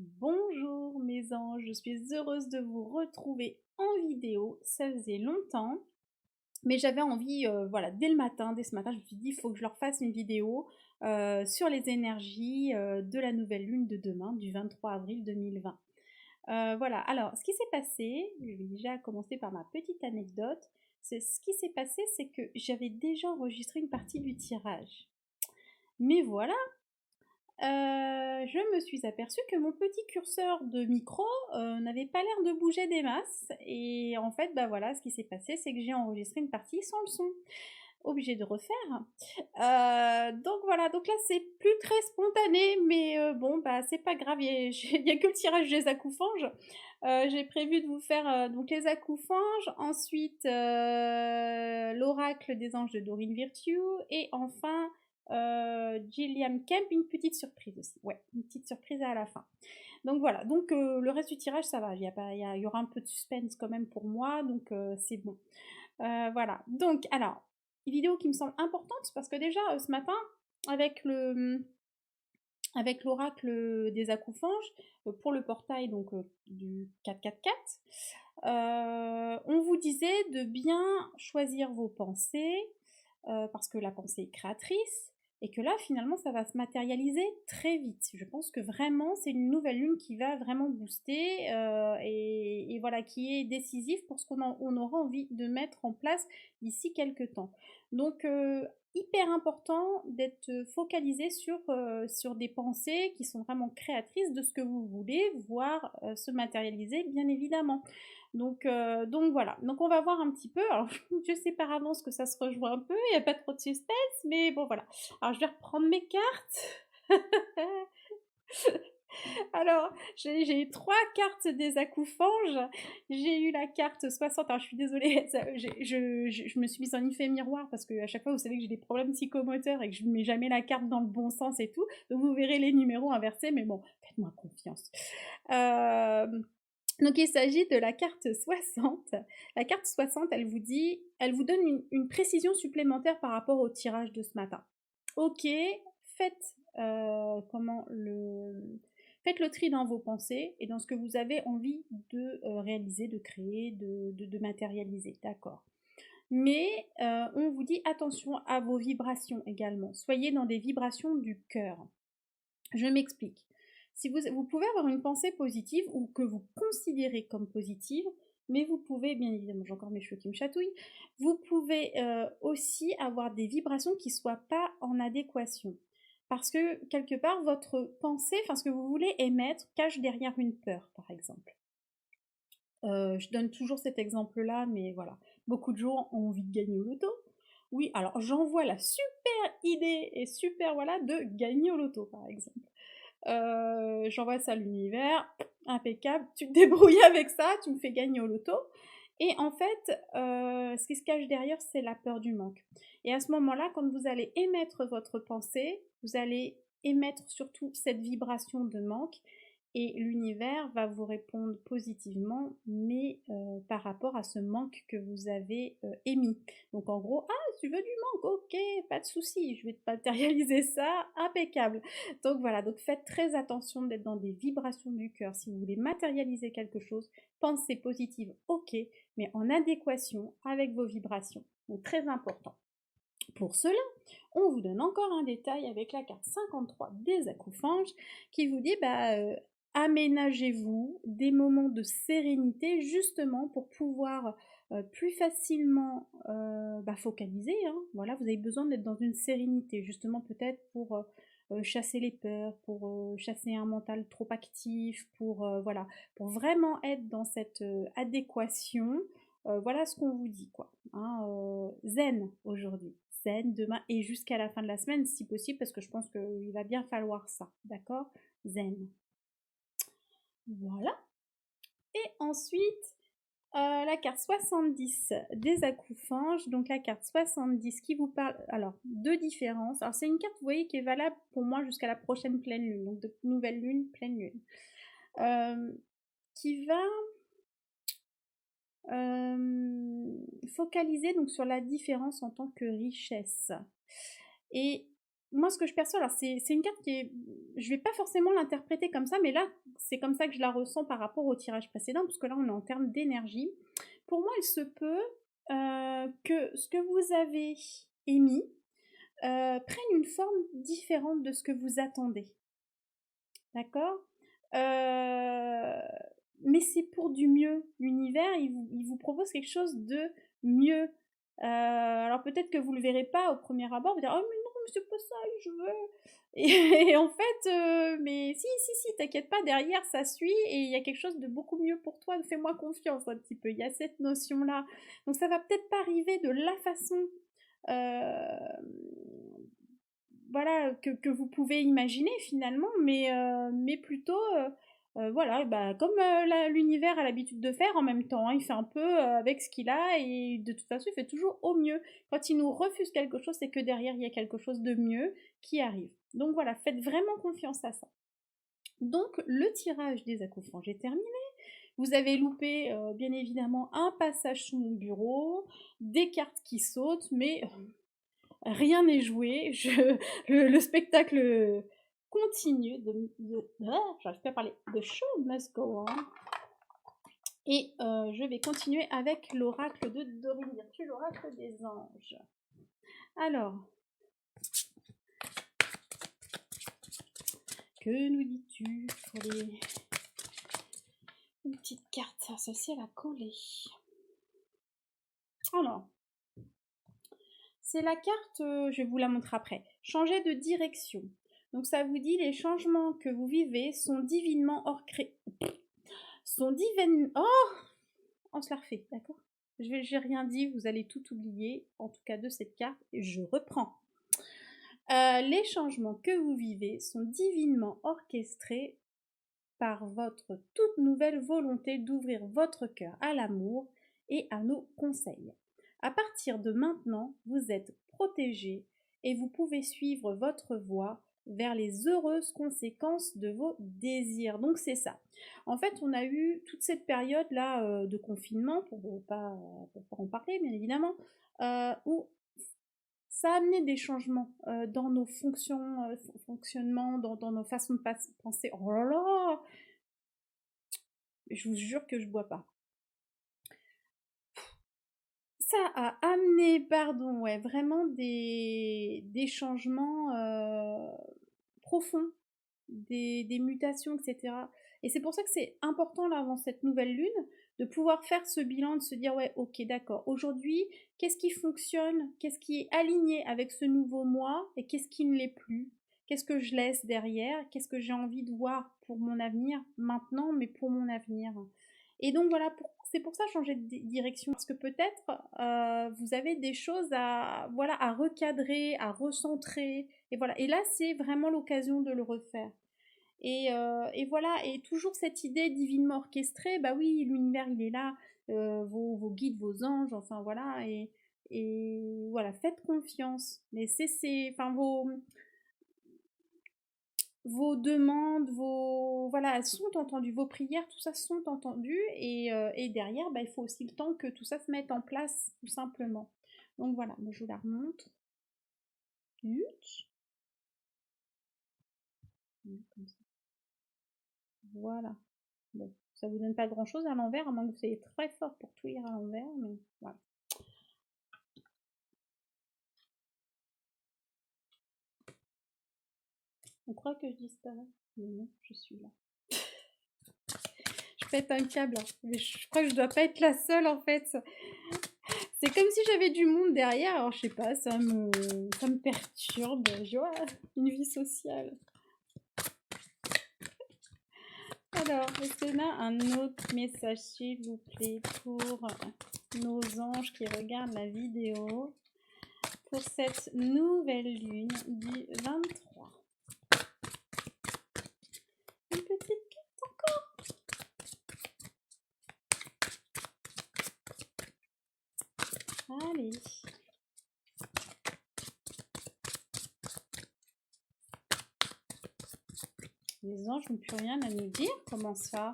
Bonjour mes anges, je suis heureuse de vous retrouver en vidéo. Ça faisait longtemps, mais j'avais envie, voilà, dès le matin, dès ce matin, je me suis dit, il faut que je leur fasse une vidéo sur les énergies de la nouvelle lune de demain, du 23 avril 2020. Voilà, alors ce qui s'est passé, je vais déjà commencer par ma petite anecdote. Ce qui s'est passé, c'est que j'avais déjà enregistré une partie du tirage. Mais voilà, je me suis aperçue que mon petit curseur de micro, n'avait pas l'air de bouger des masses et en fait, bah, voilà, ce qui s'est passé, c'est que j'ai enregistré une partie sans le son. Obligée de refaire. Donc voilà, donc là, c'est plus très spontané, mais bon, bah, c'est pas grave, il y a que le tirage des accoufanges. J'ai prévu de vous faire, donc les accoufanges, ensuite, l'oracle des anges de Dorine Virtue et enfin, Gilliam Kemp, une petite surprise aussi. Ouais, une petite surprise à la fin. Donc voilà, donc le reste du tirage, ça va, il y aura un peu de suspense quand même pour moi, donc c'est bon. Voilà, donc alors, une vidéo qui me semble importante parce que déjà, ce matin, avec le avec l'oracle des accoufanges, pour le portail donc du 444, on vous disait de bien choisir vos pensées, parce que la pensée est créatrice, et que là, finalement, ça va se matérialiser très vite. Je pense que vraiment, c'est une nouvelle lune qui va vraiment booster, et voilà, qui est décisive pour ce on aura envie de mettre en place d'ici quelques temps. Donc, hyper important d'être focalisé sur des pensées qui sont vraiment créatrices de ce que vous voulez voir se matérialiser, bien évidemment. Donc voilà, donc on va voir un petit peu, alors je sais par avance que ça se rejoint un peu, il n'y a pas trop de suspense, mais bon voilà. Alors je vais reprendre mes cartes. Alors, j'ai eu 3 cartes des accoufanges. J'ai eu la carte 60. Alors, je suis désolée, je me suis mise en effet miroir parce que à chaque fois, vous savez que j'ai des problèmes psychomoteurs et que je ne mets jamais la carte dans le bon sens et tout. Donc, vous verrez les numéros inversés, mais bon, faites-moi confiance. Euh, donc, il s'agit de la carte 60. La carte 60, elle vous donne une précision supplémentaire par rapport au tirage de ce matin. Ok, faites comment faites le tri dans vos pensées et dans ce que vous avez envie de réaliser, de créer, de matérialiser, d'accord. Mais on vous dit attention à vos vibrations également. Soyez dans des vibrations du cœur. Je m'explique. Si vous pouvez avoir une pensée positive ou que vous considérez comme positive, mais vous pouvez, bien évidemment, j'ai encore mes cheveux qui me chatouillent, vous pouvez aussi avoir des vibrations qui ne soient pas en adéquation. Parce que quelque part, votre pensée, enfin ce que vous voulez émettre, cache derrière une peur, par exemple. Je donne toujours cet exemple-là, mais voilà. Beaucoup de gens ont envie de gagner au loto. Oui, alors j'envoie la super idée et super voilà de gagner au loto, par exemple. J'envoie ça à l'univers, impeccable, tu te débrouilles avec ça, tu me fais gagner au loto. Et en fait, ce qui se cache derrière, c'est la peur du manque. Et à ce moment-là, quand vous allez émettre votre pensée, vous allez émettre surtout cette vibration de manque et l'univers va vous répondre positivement, mais par rapport à ce manque que vous avez émis. Donc en gros, ah, tu veux du manque, ok, pas de souci, je vais te matérialiser ça, impeccable. Donc voilà, donc faites très attention d'être dans des vibrations du cœur. Si vous voulez matérialiser quelque chose, pensée positive, ok, mais en adéquation avec vos vibrations. Donc très important. Pour cela, on vous donne encore un détail avec la carte 53 des accoufanges qui vous dit aménagez-vous des moments de sérénité justement pour pouvoir plus facilement focaliser. Hein. Voilà, vous avez besoin d'être dans une sérénité justement peut-être pour chasser les peurs, pour chasser un mental trop actif, voilà, pour vraiment être dans cette adéquation. Voilà ce qu'on vous dit quoi. Hein, zen aujourd'hui, zen demain et jusqu'à la fin de la semaine si possible parce que je pense qu'il va bien falloir ça, d'accord? Zen. Voilà. Et ensuite, la carte 70 des accoufanges. Donc la carte 70 qui vous parle alors de différence. Alors c'est une carte, vous voyez, qui est valable pour moi jusqu'à la prochaine pleine lune. Donc de nouvelle lune, pleine lune. Qui va focaliser donc sur la différence en tant que richesse. Et moi, ce que je perçois, alors c'est une carte qui est... Je vais pas forcément l'interpréter comme ça, mais là, c'est comme ça que je la ressens par rapport au tirage précédent, parce que là, on est en termes d'énergie. Pour moi, il se peut que ce que vous avez émis prenne une forme différente de ce que vous attendez. D'accord mais c'est pour du mieux. L'univers, il vous propose quelque chose de mieux. Alors peut-être que vous le verrez pas au premier abord, vous dire oh mais non, mais c'est pas ça que je veux. Et en fait, mais si, t'inquiète pas, derrière ça suit et il y a quelque chose de beaucoup mieux pour toi. Fais-moi confiance un petit peu. Il y a cette notion-là. Donc ça va peut-être pas arriver de la façon voilà, que vous pouvez imaginer finalement, mais plutôt, voilà, bah, comme l'univers a l'habitude de faire en même temps, hein, il fait un peu avec ce qu'il a et de toute façon il fait toujours au mieux. Quand il nous refuse quelque chose, c'est que derrière il y a quelque chose de mieux qui arrive. Donc voilà, faites vraiment confiance à ça. Donc le tirage des acouphans est terminé. Vous avez loupé bien évidemment un passage sous mon bureau, des cartes qui sautent, mais rien n'est joué. Le spectacle continue. J'arrive pas à parler. The show must go on. Et je vais continuer avec l'oracle de Dorine Virtue, l'oracle des anges. Alors, que nous dis-tu pour les... Une petite carte, celle-ci elle a collé. Alors, c'est la carte, je vais vous la montrer après. Changer de direction. Donc ça vous dit les changements que vous vivez sont divinement orchestrés. Sont divinement... Oh, on se la refait, d'accord? J'ai rien dit, vous allez tout oublier, en tout cas de cette carte, et je reprends. Les changements que vous vivez sont divinement orchestrés par votre toute nouvelle volonté d'ouvrir votre cœur à l'amour et à nos conseils. À partir de maintenant, vous êtes protégé et vous pouvez suivre votre voie vers les heureuses conséquences de vos désirs. Donc c'est ça. En fait, on a eu toute cette période-là de confinement, pour pas en parler bien évidemment, où ça a amené des changements dans nos fonctionnements, dans nos façons de penser. Oh là là, je vous jure que je bois pas. Ça a amené, pardon, ouais, vraiment des changements profonds, des mutations, etc. Et c'est pour ça que c'est important, là, avant cette nouvelle lune, de pouvoir faire ce bilan, de se dire, ouais, ok, d'accord, aujourd'hui, qu'est-ce qui fonctionne, qu'est-ce qui est aligné avec ce nouveau moi, et qu'est-ce qui ne l'est plus? Qu'est-ce que je laisse derrière? Qu'est-ce que j'ai envie de voir pour mon avenir, maintenant, mais pour mon avenir? Et donc voilà, c'est pour ça changer de direction, parce que peut-être vous avez des choses à, voilà, à recadrer, à recentrer, et voilà. Et là, c'est vraiment l'occasion de le refaire. Et voilà, et toujours cette idée divinement orchestrée, bah oui, l'univers il est là, vos guides, vos anges, enfin voilà, et voilà, faites confiance. Mais enfin vos demandes, voilà, elles sont entendues, vos prières, tout ça sont entendues, et derrière, bah, il faut aussi le temps que tout ça se mette en place, tout simplement. Donc voilà, moi, je vous la remontre. Comme ça. Voilà. Bon, ça vous donne pas grand chose à l'envers, à moins que vous soyez très fort pour tout lire à l'envers, mais voilà. On croit que je disparais, mais non, je suis là. Je pète un câble, hein. Mais je crois que je dois pas être la seule en fait. C'est comme si j'avais du monde derrière, alors je sais pas, ça me perturbe. Je vois une vie sociale. Alors, est-ce qu'on a un autre message, s'il vous plaît, pour nos anges qui regardent la vidéo pour cette nouvelle lune du 23? Une petite carte encore. Allez. Les anges n'ont plus rien à nous dire. Comment ça?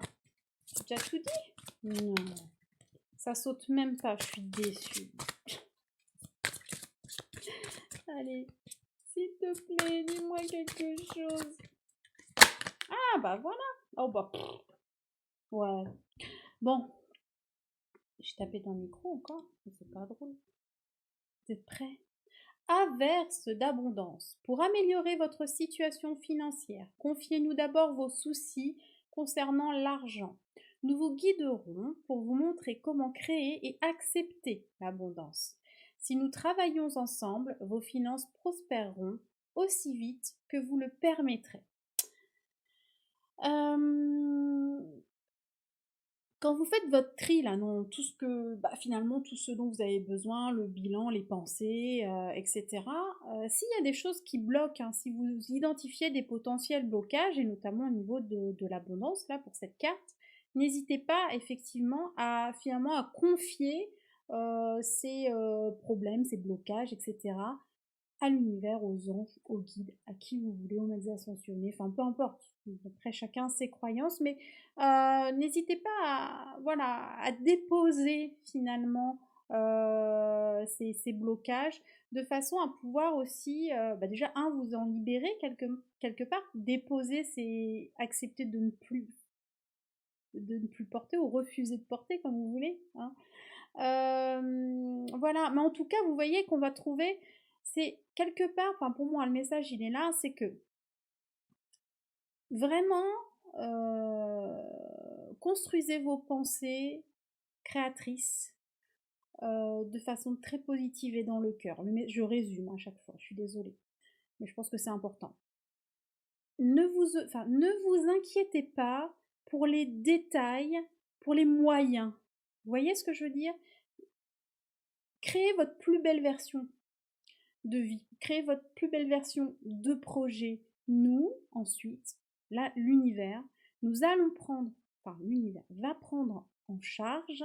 J'ai déjà tout dit? Non. Ça saute même pas. Je suis déçue. Allez. S'il te plaît, dis-moi quelque chose. Ah, bah voilà. Oh, bah, ouais. Bon, j'ai tapé dans le micro encore, mais c'est pas drôle. Vous êtes prêts? Averse d'abondance. Pour améliorer votre situation financière, confiez-nous d'abord vos soucis concernant l'argent. Nous vous guiderons pour vous montrer comment créer et accepter l'abondance. Si nous travaillons ensemble, vos finances prospéreront aussi vite que vous le permettrez. Euh, Quand vous faites votre tri là, dans tout ce que, finalement, tout ce dont vous avez besoin, le bilan, les pensées, etc., s'il y a des choses qui bloquent, hein, si vous identifiez des potentiels blocages, et notamment au niveau de l'abondance, là, pour cette carte, n'hésitez pas effectivement à finalement à confier ces problèmes, ces blocages, etc., à l'univers, aux anges, aux guides, à qui vous voulez, aux maîtres ascensionnés, enfin peu importe. Après, chacun ses croyances, mais n'hésitez pas à, voilà, à déposer finalement ces blocages de façon à pouvoir aussi, déjà, vous en libérer quelque part, déposer, c'est accepter de ne plus porter ou refuser de porter, comme vous voulez, hein. Voilà, mais en tout cas, vous voyez qu'on va trouver, c'est quelque part, enfin pour moi, le message, il est là, c'est que vraiment, construisez vos pensées créatrices de façon très positive et dans le cœur. Je résume à chaque fois, je suis désolée, mais je pense que c'est important. Ne vous inquiétez pas pour les détails, pour les moyens. Vous voyez ce que je veux dire? Créez votre plus belle version de vie, créez votre plus belle version de projet. Nous, ensuite, là, l'univers, nous allons prendre, enfin l'univers va prendre en charge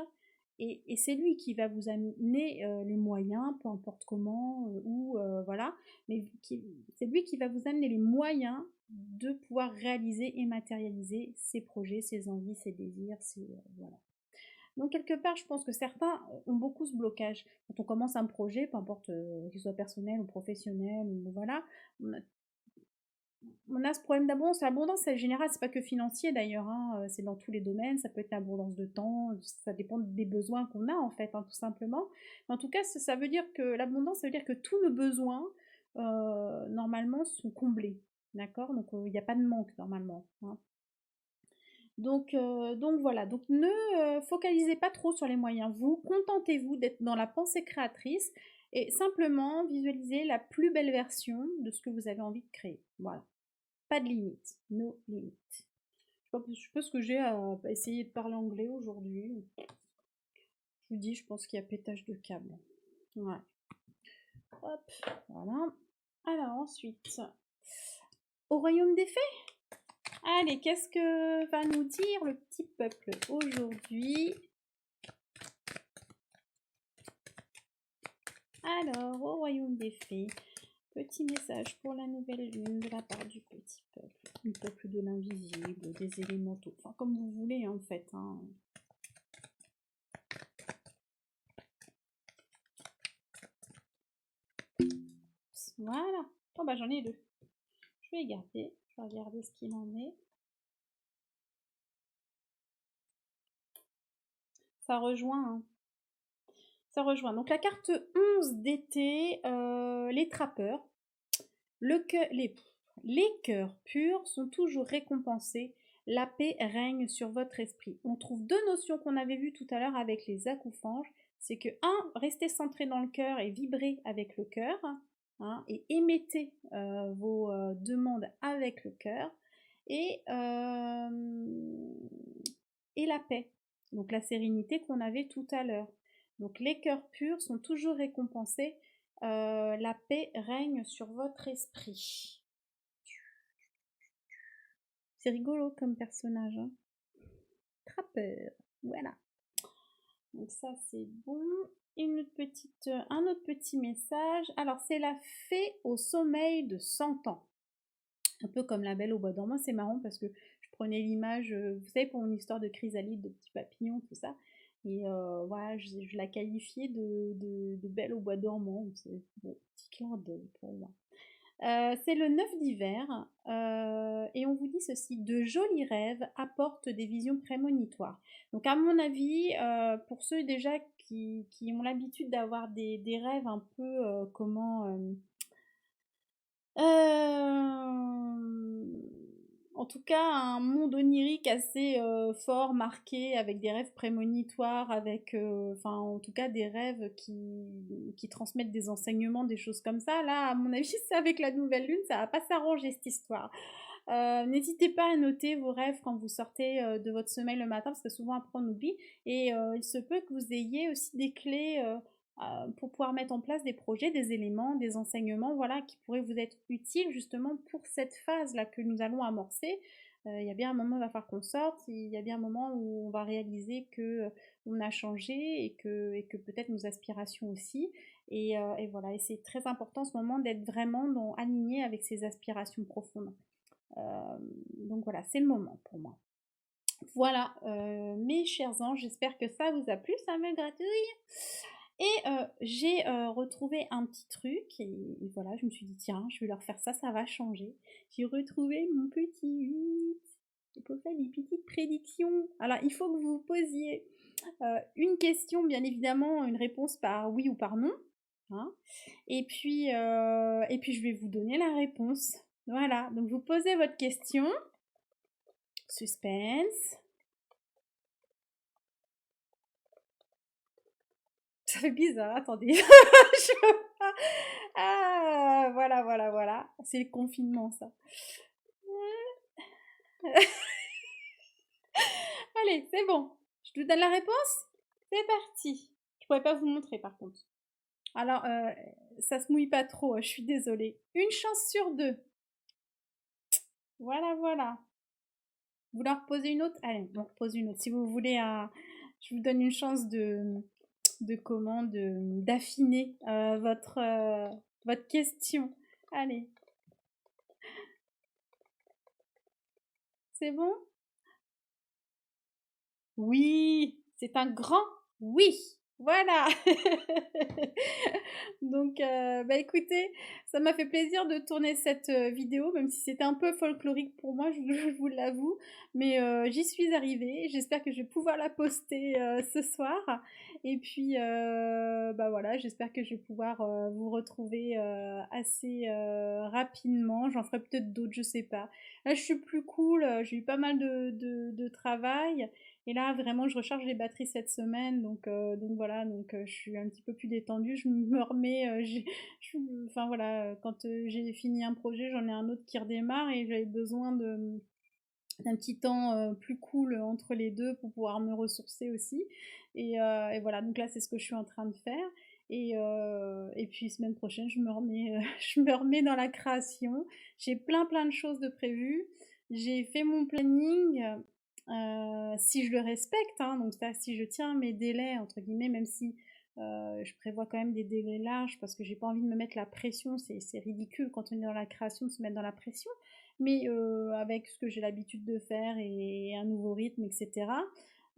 et c'est lui qui va vous amener les moyens, peu importe comment, voilà, mais c'est lui qui va vous amener les moyens de pouvoir réaliser et matérialiser ses projets, ses envies, ses désirs, voilà. Donc quelque part, je pense que certains ont beaucoup ce blocage. Quand on commence un projet, peu importe qu'il soit personnel ou professionnel, ou voilà, on a ce problème d'abondance. L'abondance, en général, c'est pas que financier d'ailleurs, hein, c'est dans tous les domaines. Ça peut être l'abondance de temps, ça dépend des besoins qu'on a en fait, hein, tout simplement. Mais en tout cas, ça veut dire que l'abondance, ça veut dire que tous nos besoins, normalement, sont comblés. D'accord? Donc il n'y a pas de manque normalement, hein. Donc voilà, donc ne focalisez pas trop sur les moyens. Vous contentez-vous d'être dans la pensée créatrice et simplement visualisez la plus belle version de ce que vous avez envie de créer. Voilà, pas de limite, no limites. Je sais pas ce que j'ai à essayer de parler anglais aujourd'hui. Je vous dis, je pense qu'il y a pétage de câble. Ouais. Hop, voilà. Alors ensuite, au royaume des fées. Allez, qu'est-ce que va nous dire le petit peuple aujourd'hui? Alors, au royaume des fées, petit message pour la nouvelle lune de la part du petit peuple. Du peuple de l'invisible, des élémentaux, enfin comme vous voulez en fait, hein. Voilà. Oh bah j'en ai deux. Je vais les garder. Je vais regarder ce qu'il en est. Ça rejoint, hein. Ça rejoint. Donc la carte 11 d'été, les trappeurs. Les cœurs purs sont toujours récompensés. La paix règne sur votre esprit. On trouve deux notions qu'on avait vues tout à l'heure avec les acoufanges. C'est que, restez centré dans le cœur et vibrez avec le cœur, hein, et émettez vos demandes avec le cœur. Et la paix, donc la sérénité qu'on avait tout à l'heure. Donc les cœurs purs sont toujours récompensés. La paix règne sur votre esprit. C'est rigolo comme personnage, hein. Trappeur, voilà. Donc ça c'est bon. Un autre petit message. Alors c'est la fée au sommeil de 100 ans. Un peu comme la belle au bois dormant. C'est marrant parce que je prenais l'image, vous savez, pour une histoire de chrysalide, de petits papillons, tout ça. Et voilà, je la qualifiais de belle au bois dormant. C'est bon, petit clin d'œil pour moi. C'est le 9 d'hiver et on vous dit ceci: de jolis rêves apportent des visions prémonitoires. Donc à mon avis, pour ceux déjà qui ont l'habitude d'avoir des rêves un peu, en tout cas un monde onirique assez fort, marqué, avec des rêves prémonitoires, avec, enfin en tout cas des rêves qui transmettent des enseignements, des choses comme ça. Là, à mon avis, c'est avec la nouvelle lune, ça va pas s'arranger cette histoire. N'hésitez pas à noter vos rêves quand vous sortez de votre sommeil le matin, parce que souvent après on oublie. Et il se peut que vous ayez aussi des clés pour pouvoir mettre en place des projets, des éléments, des enseignements, voilà, qui pourraient vous être utiles justement pour cette phase-là que nous allons amorcer. Il y a bien un moment où il va falloir qu'on sorte, il y a bien un moment où on va réaliser que on a changé et que peut-être nos aspirations aussi. Et voilà, et c'est très important en ce moment d'être vraiment aligné avec ses aspirations profondes. Donc voilà, c'est le moment pour moi. Voilà, mes chers anges, j'espère que ça vous a plu, ça me gratouille. Et j'ai retrouvé un petit truc, et voilà, je me suis dit, tiens, je vais leur faire ça, ça va changer. J'ai retrouvé mon petit 8. Et pour faire des petites prédictions. Alors, il faut que vous vous posiez une question, bien évidemment, une réponse par oui ou par non. Hein. Et puis, je vais vous donner la réponse. Voilà, donc vous posez votre question. Suspense. Ça fait bizarre, attendez. Ah, voilà, voilà, voilà. C'est le confinement, ça. Allez, c'est bon. Je vous donne la réponse. C'est parti. Je pourrais pas vous montrer, par contre. Alors, ça se mouille pas trop, je suis désolée. Une chance sur deux. Voilà, voilà. Vous leur posez une autre? Allez, on repose une autre. Si vous voulez, je vous donne une chance d'affiner votre question. Allez, c'est bon? Oui, c'est un grand oui. Voilà. Donc, bah écoutez, ça m'a fait plaisir de tourner cette vidéo, même si c'était un peu folklorique pour moi, je vous l'avoue. Mais j'y suis arrivée. J'espère que je vais pouvoir la poster ce soir. Et puis, bah voilà, j'espère que je vais pouvoir vous retrouver assez rapidement. J'en ferai peut-être d'autres, je sais pas. Là, je suis plus cool. J'ai eu pas mal de travail. Et là, vraiment, je recharge les batteries cette semaine, donc voilà, donc je suis un petit peu plus détendue, je me remets, enfin voilà, quand j'ai fini un projet, j'en ai un autre qui redémarre et j'avais besoin d'un petit temps plus cool entre les deux pour pouvoir me ressourcer aussi. Et voilà, donc là, c'est ce que je suis en train de faire. Et puis semaine prochaine, je me remets, je me remets dans la création. J'ai plein de choses de prévues. J'ai fait mon planning, si je le respecte, hein, donc ça, si je tiens mes délais, entre guillemets, même si je prévois quand même des délais larges parce que j'ai pas envie de me mettre la pression, c'est ridicule quand on est dans la création de se mettre dans la pression, mais avec ce que j'ai l'habitude de faire et un nouveau rythme, etc.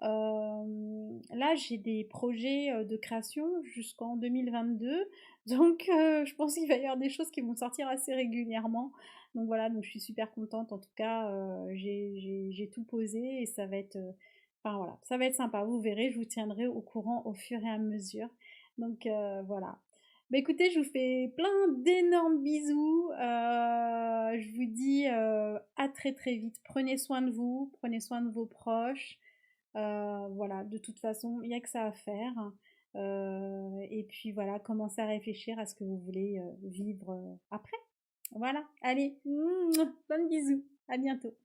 Là, j'ai des projets de création jusqu'en 2022, donc je pense qu'il va y avoir des choses qui vont sortir assez régulièrement. Donc voilà, donc je suis super contente. En tout cas, j'ai tout posé et ça va être, enfin voilà, ça va être sympa. Vous verrez, je vous tiendrai au courant au fur et à mesure. Donc voilà. Bah écoutez, je vous fais plein d'énormes bisous. Je vous dis à très vite. Prenez soin de vous, prenez soin de vos proches. Voilà, de toute façon, il n'y a que ça à faire. Et puis voilà, commencez à réfléchir à ce que vous voulez vivre après. Voilà, allez, bonne bisous, à bientôt.